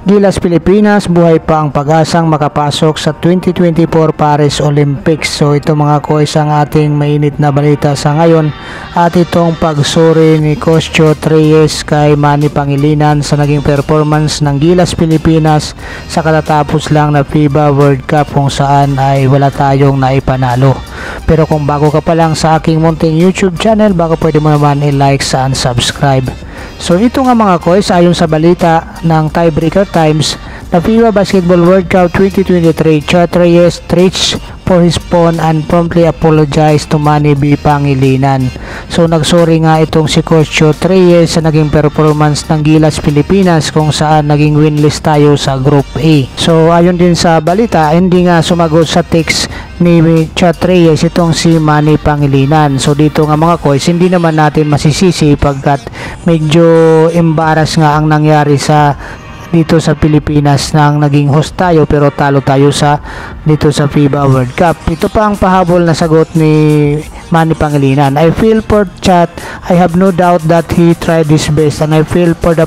Gilas Pilipinas, buhay pa ang pag-asang makapasok sa 2024 Paris Olympics. So ito mga koys ang ating mainit na balita sa ngayon at itong pagsuri ni Coach Chot Reyes kay Manny Pangilinan sa naging performance ng Gilas Pilipinas sa katatapos lang na FIBA World Cup kung saan ay wala tayong naipanalo. Pero kung bago ka pa lang sa aking munting YouTube channel, baka pwede mo naman i-like sa unsubscribe. So ito nga mga koys, ayon sa balita ng Tiebreaker Times, the FIBA Basketball World Cup 2023, Chot Reyes reached for his phone and promptly apologized to Manny B. Pangilinan. So nagsorry nga itong si Coach Chot Reyes sa naging performance ng Gilas Pilipinas kung saan naging winless tayo sa Group A. So ayon din sa balita, hindi nga sumagot sa text ni Chot Reyes itong si Manny Pangilinan. So dito nga mga koys, hindi naman natin masisisi pagkat medyo embarrass nga ang nangyari sa dito sa Pilipinas nang naging host tayo pero talo tayo sa dito sa FIBA World Cup. Ito pa ang pahabol na sagot ni Manny Pangilinan. I feel for Chot, I have no doubt that he tried his best, and I feel for the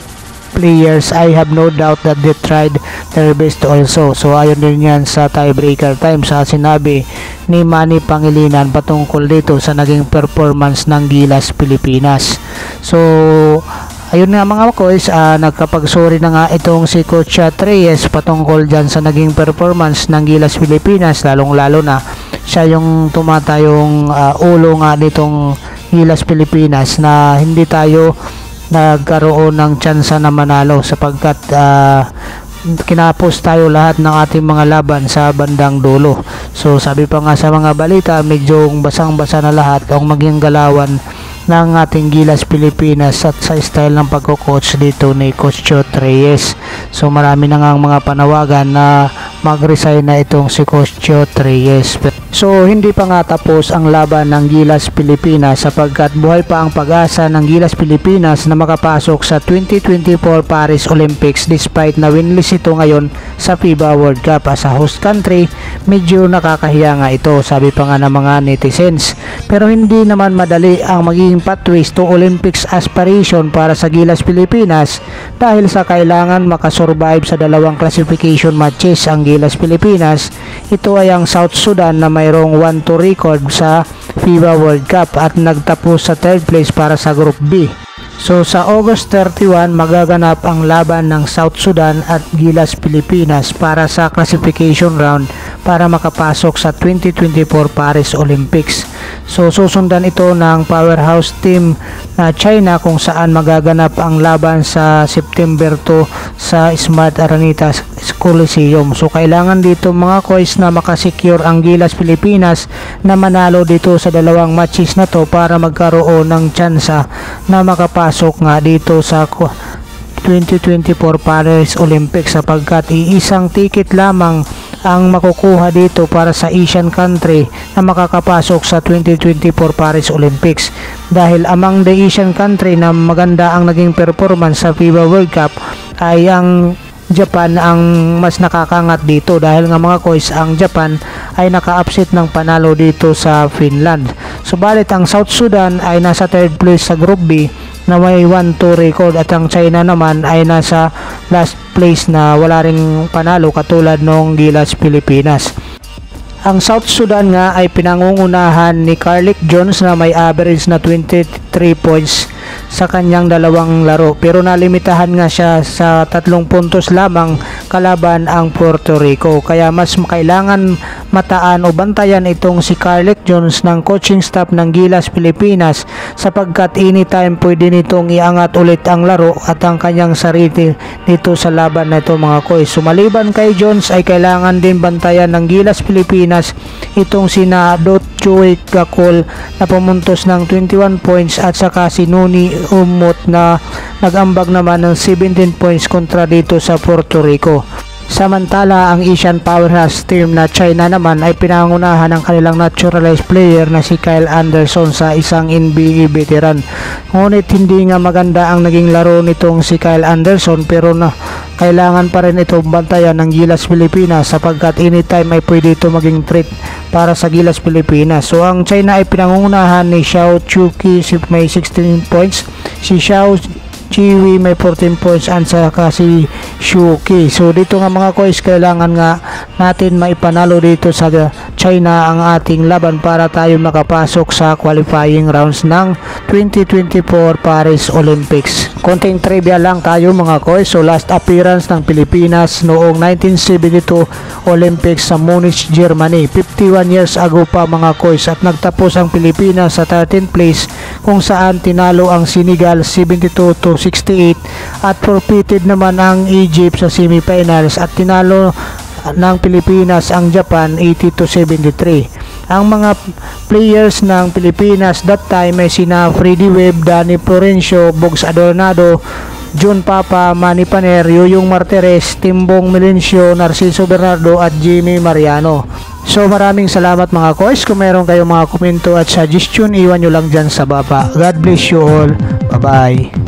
players, I have no doubt that they tried their best also. So ayon din yan sa Tiebreaker Times sa sinabi ni Manny Pangilinan patungkol dito sa naging performance ng Gilas Pilipinas. So ayun nga mga koys, nagkapagsorry na nga itong si Coach Chot Reyes patungkol dyan sa naging performance ng Gilas Pilipinas, lalong lalo na siya yung tumatayong ulo nga nitong Gilas Pilipinas na hindi tayo nagkaroon ng tsansa na manalo sapagkat kinapos tayo lahat ng ating mga laban sa bandang dulo. So sabi pa nga sa mga balita, medyo basang-basa na lahat ang maging galawan ng ating Gilas Pilipinas at sa style ng pagko-coach dito ni Coach Chot Reyes. So marami na nga ang mga panawagan na mag-resign na itong si Coach Chot Reyes. So hindi pa nga tapos ang laban ng Gilas Pilipinas sapagkat buhay pa ang pag-asa ng Gilas Pilipinas na makapasok sa 2024 Paris Olympics despite na winless ito ngayon sa FIBA World Cup. As a host country, medyo nakakahiya nga ito, sabi pa nga ng mga netizens. Pero hindi naman madali ang magiging pathways to Olympics aspiration para sa Gilas Pilipinas dahil sa kailangan makasurvive sa dalawang classification matches ang Gilas Pilipinas. Ito ay ang South Sudan na mayroong 1-2 record sa FIBA World Cup at nagtapos sa 3rd place para sa Group B. So sa August 31 magaganap ang laban ng South Sudan at Gilas Pilipinas para sa classification round para makapasok sa 2024 Paris Olympics. So susundan ito ng powerhouse team na China kung saan magaganap ang laban sa September 2 sa Smart Araneta Coliseum. So kailangan dito mga koys na makasecure ang Gilas Pilipinas na manalo dito sa dalawang matches na to para magkaroon ng tsansa na makapasok nga dito sa 2024 Paris Olympics sapagkat iisang ticket lamang ang makukuha dito para sa Asian country na makakapasok sa 2024 Paris Olympics dahil among the Asian country na maganda ang naging performance sa FIBA World Cup ay ang Japan ang mas nakakangat dito dahil nga mga koys ang Japan ay naka-upset ng panalo dito sa Finland. Subalit ang South Sudan ay nasa 3rd place sa Group B na may 1-2 record at ang China naman ay nasa last place na wala ring panalo katulad ng Gilas Pilipinas. Ang South Sudan nga ay pinangungunahan ni Carlick Jones na may average na 23 points sa kanyang dalawang laro pero nalimitahan nga siya sa 3 puntos lamang kalaban ang Puerto Rico kaya mas kailangan mataan o bantayan itong si Carlick Jones ng coaching staff ng Gilas Pilipinas sapagkat anytime pwede nitong iangat ulit ang laro at ang kanyang sarili dito sa laban na ito mga koy. Sumaliban kay Jones ay kailangan din bantayan ng Gilas Pilipinas itong sina Joey Gacol na pumuntos ng 21 points at saka si Nuni Umot na nag-ambag naman ng 17 points kontra dito sa Puerto Rico. Samantala ang Asian powerhouse team na China naman ay pinangunahan ng kanilang naturalized player na si Kyle Anderson sa isang NBA veteran. Ngunit hindi nga maganda ang naging laro nitong si Kyle Anderson pero kailangan pa rin ito bantayan ng Gilas Pilipinas sapagkat anytime ay pwede ito maging threat para sa Gilas Pilipinas. So ang China ay pinangunahan ni Xiao Chuqi may 16 points, si Xiao Chiwi may 14 points at saka si Shuki. So dito nga mga kois, kailangan nga natin maipanalo dito sa China ang ating laban para tayo makapasok sa qualifying rounds ng 2024 Paris Olympics. Konting trivia lang tayo mga kois. So last appearance ng Pilipinas noong 1972 Olympics sa Munich, Germany. 51 years ago pa mga kois, at nagtapos ang Pilipinas sa 13th place kung saan tinalo ang Senegal 72-68 at forfeited naman ang Egypt sa semifinals at tinalo ng Pilipinas ang Japan 80-73. Ang mga players ng Pilipinas that time ay sina Freddy Webb, Danny Florencio, Bogs Adornado, John Papa, Manny Paner, Yoyong Martires, Timbong Melencio, Narciso Bernardo at Jimmy Mariano. So maraming salamat mga kois. Kung meron kayong mga komento at suggestion, iwan nyo lang dyan sa baba. God bless you all. Bye bye.